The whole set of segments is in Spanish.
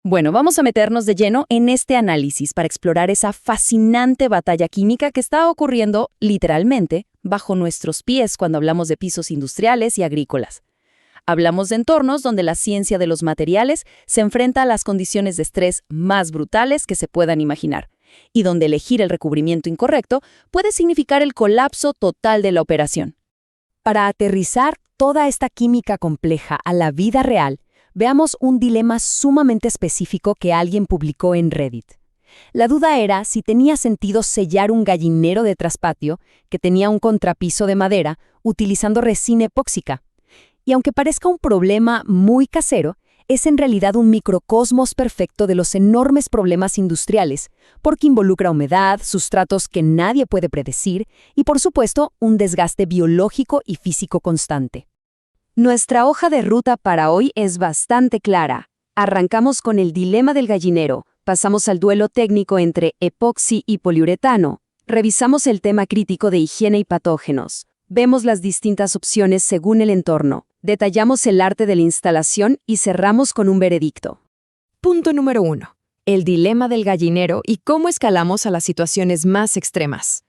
Bueno, vamos a meternos de lleno en este análisis para explorar esa fascinante batalla química que está ocurriendo literalmente bajo nuestros pies cuando hablamos de pisos industriales y agrícolas. Hablamos de entornos donde la ciencia de los materiales se enfrenta a las condiciones de estrés más brutales que se puedan imaginar, y donde elegir el recubrimiento incorrecto puede significar el colapso total de la operación. Para aterrizar toda esta química compleja a la vida real, veamos un dilema sumamente específico que alguien publicó en Reddit. La duda era si tenía sentido sellar un gallinero de traspatio que tenía un contrapiso de madera utilizando resina epóxica. Y aunque parezca un problema muy casero, es en realidad un microcosmos perfecto de los enormes problemas industriales, porque involucra humedad, sustratos que nadie puede predecir y, por supuesto, un desgaste biológico y físico constante. Nuestra hoja de ruta para hoy es bastante clara. Arrancamos con el dilema del gallinero, pasamos al duelo técnico entre epoxi y poliuretano, revisamos el tema crítico de higiene y patógenos, vemos las distintas opciones según el entorno, detallamos el arte de la instalación y cerramos con un veredicto. Punto número 1. El dilema del gallinero y cómo escalamos a las situaciones más extremas.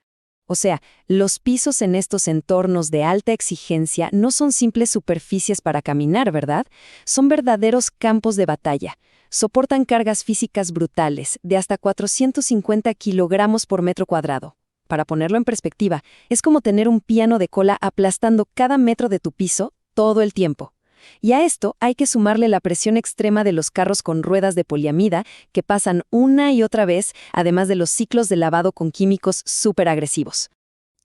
O sea, los pisos en estos entornos de alta exigencia no son simples superficies para caminar, ¿verdad? Son verdaderos campos de batalla. Soportan cargas físicas brutales, de hasta 450 kilogramos por metro cuadrado. Para ponerlo en perspectiva, es como tener un piano de cola aplastando cada metro de tu piso todo el tiempo. Y a esto hay que sumarle la presión extrema de los carros con ruedas de poliamida que pasan una y otra vez, además de los ciclos de lavado con químicos súper agresivos.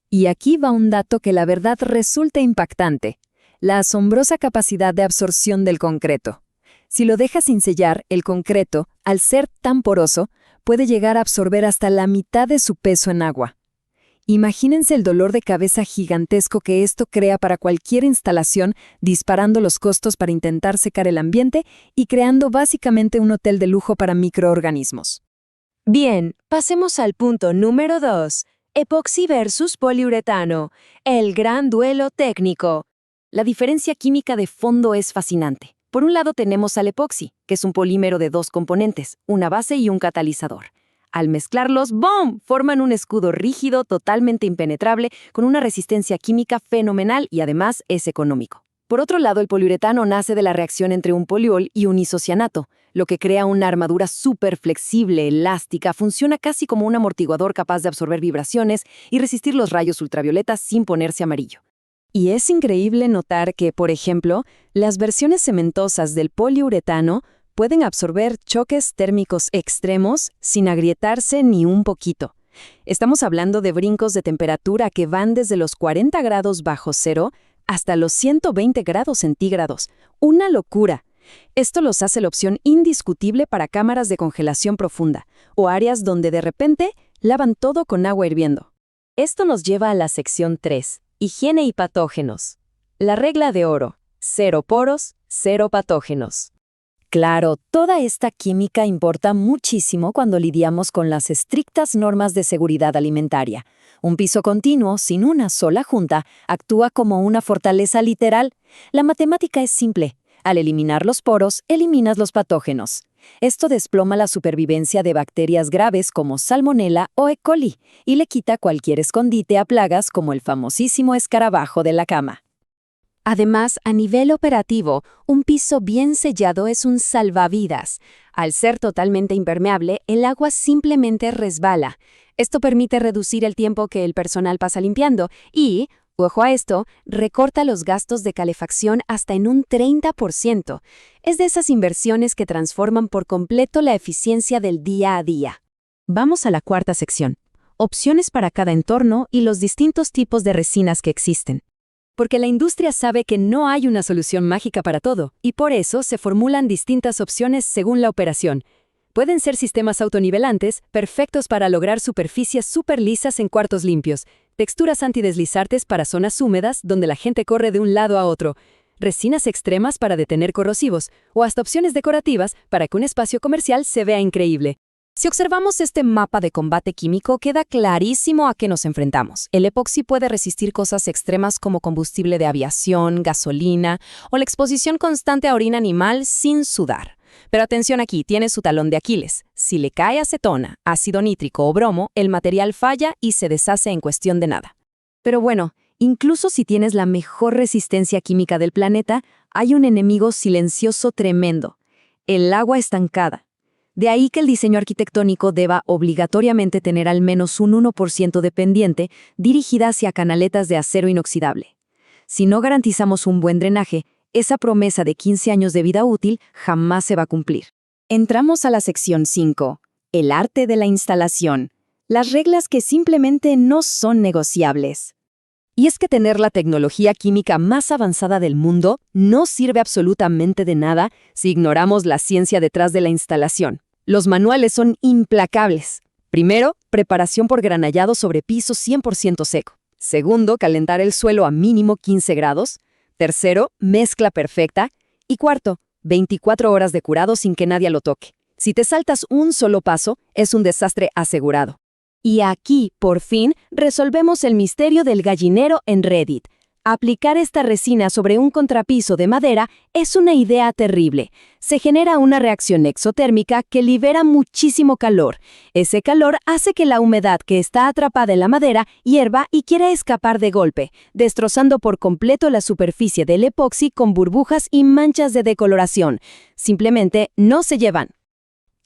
Y aquí va un dato que la verdad resulta impactante: la asombrosa capacidad de absorción del concreto. Si lo dejas sin sellar, el concreto, al ser tan poroso, puede llegar a absorber hasta la mitad de su peso en agua. Imagínense el dolor de cabeza gigantesco que esto crea para cualquier instalación, disparando los costos para intentar secar el ambiente y creando básicamente un hotel de lujo para microorganismos. Bien, pasemos al punto número 2. Epoxi versus poliuretano. El gran duelo técnico. La diferencia química de fondo es fascinante. Por un lado tenemos al epoxi, que es un polímero de dos componentes, una base y un catalizador. Al mezclarlos, ¡boom!, forman un escudo rígido, totalmente impenetrable, con una resistencia química fenomenal y además es económico. Por otro lado, el poliuretano nace de la reacción entre un poliol y un isocianato, lo que crea una armadura súper flexible, elástica, funciona casi como un amortiguador capaz de absorber vibraciones y resistir los rayos ultravioletas sin ponerse amarillo. Y es increíble notar que, por ejemplo, las versiones cementosas del poliuretano pueden absorber choques térmicos extremos sin agrietarse ni un poquito. Estamos hablando de brincos de temperatura que van desde los 40 grados bajo cero hasta los 120 grados centígrados. ¡Una locura! Esto los hace la opción indiscutible para cámaras de congelación profunda o áreas donde de repente lavan todo con agua hirviendo. Esto nos lleva a la sección 3, higiene y patógenos. La regla de oro: cero poros, cero patógenos. Claro, toda esta química importa muchísimo cuando lidiamos con las estrictas normas de seguridad alimentaria. Un piso continuo, sin una sola junta, actúa como una fortaleza literal. La matemática es simple. Al eliminar los poros, eliminas los patógenos. Esto desploma la supervivencia de bacterias graves como Salmonella o E. coli y le quita cualquier escondite a plagas como el famosísimo escarabajo de la cama. Además, a nivel operativo, un piso bien sellado es un salvavidas. Al ser totalmente impermeable, el agua simplemente resbala. Esto permite reducir el tiempo que el personal pasa limpiando y, ojo a esto, recorta los gastos de calefacción hasta en un 30%. Es de esas inversiones que transforman por completo la eficiencia del día a día. Vamos a la cuarta sección: opciones para cada entorno y los distintos tipos de resinas que existen. Porque la industria sabe que no hay una solución mágica para todo, y por eso se formulan distintas opciones según la operación. Pueden ser sistemas autonivelantes, perfectos para lograr superficies súper lisas en cuartos limpios, texturas antideslizantes para zonas húmedas donde la gente corre de un lado a otro, resinas extremas para detener corrosivos, o hasta opciones decorativas para que un espacio comercial se vea increíble. Si observamos este mapa de combate químico, queda clarísimo a qué nos enfrentamos. El epoxi puede resistir cosas extremas como combustible de aviación, gasolina o la exposición constante a orina animal sin sudar. Pero atención aquí, tiene su talón de Aquiles. Si le cae acetona, ácido nítrico o bromo, el material falla y se deshace en cuestión de nada. Pero bueno, incluso si tienes la mejor resistencia química del planeta, hay un enemigo silencioso tremendo: el agua estancada. De ahí que el diseño arquitectónico deba obligatoriamente tener al menos un 1% de pendiente dirigida hacia canaletas de acero inoxidable. Si no garantizamos un buen drenaje, esa promesa de 15 años de vida útil jamás se va a cumplir. Entramos a la sección 5, el arte de la instalación. Las reglas que simplemente no son negociables. Y es que tener la tecnología química más avanzada del mundo no sirve absolutamente de nada si ignoramos la ciencia detrás de la instalación. Los manuales son implacables. Primero, preparación por granallado sobre piso 100% seco. Segundo, calentar el suelo a mínimo 15 grados. Tercero, mezcla perfecta. Y cuarto, 24 horas de curado sin que nadie lo toque. Si te saltas un solo paso, es un desastre asegurado. Y aquí, por fin, resolvemos el misterio del gallinero en Reddit. Aplicar esta resina sobre un contrapiso de madera es una idea terrible. Se genera una reacción exotérmica que libera muchísimo calor. Ese calor hace que la humedad que está atrapada en la madera hierva y quiera escapar de golpe, destrozando por completo la superficie del epoxi con burbujas y manchas de decoloración. Simplemente no se llevan.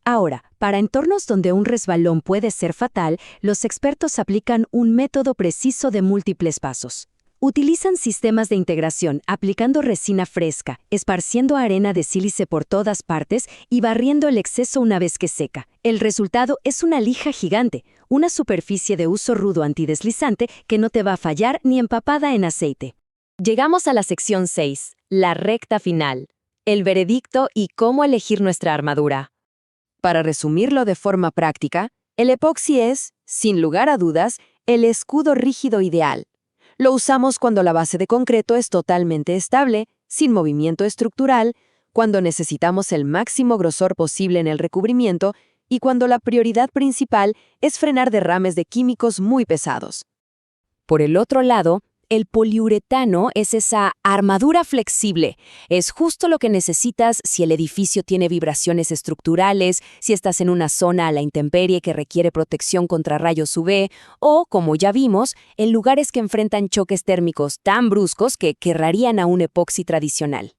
Ahora, para entornos donde un resbalón puede ser fatal, los expertos aplican un método preciso de múltiples pasos. Utilizan sistemas de integración aplicando resina fresca, esparciendo arena de sílice por todas partes y barriendo el exceso una vez que seca. El resultado es una lija gigante, una superficie de uso rudo antideslizante que no te va a fallar ni empapada en aceite. Llegamos a la sección 6, la recta final, el veredicto y cómo elegir nuestra armadura. Para resumirlo de forma práctica, el epoxi es, sin lugar a dudas, el escudo rígido ideal. Lo usamos cuando la base de concreto es totalmente estable, sin movimiento estructural, cuando necesitamos el máximo grosor posible en el recubrimiento y cuando la prioridad principal es frenar derrames de químicos muy pesados. Por el otro lado, el poliuretano es esa armadura flexible. Es justo lo que necesitas si el edificio tiene vibraciones estructurales, si estás en una zona a la intemperie que requiere protección contra rayos UV, o, como ya vimos, en lugares que enfrentan choques térmicos tan bruscos que querrarían a un epoxi tradicional.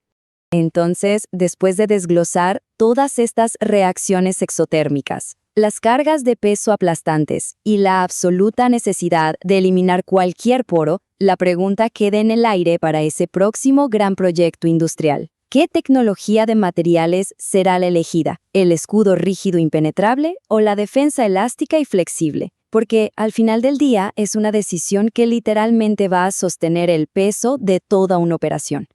Entonces, después de desglosar todas estas reacciones exotérmicas, las cargas de peso aplastantes y la absoluta necesidad de eliminar cualquier poro, la pregunta queda en el aire para ese próximo gran proyecto industrial. ¿Qué tecnología de materiales será la elegida? ¿El escudo rígido impenetrable o la defensa elástica y flexible? Porque al final del día es una decisión que literalmente va a sostener el peso de toda una operación.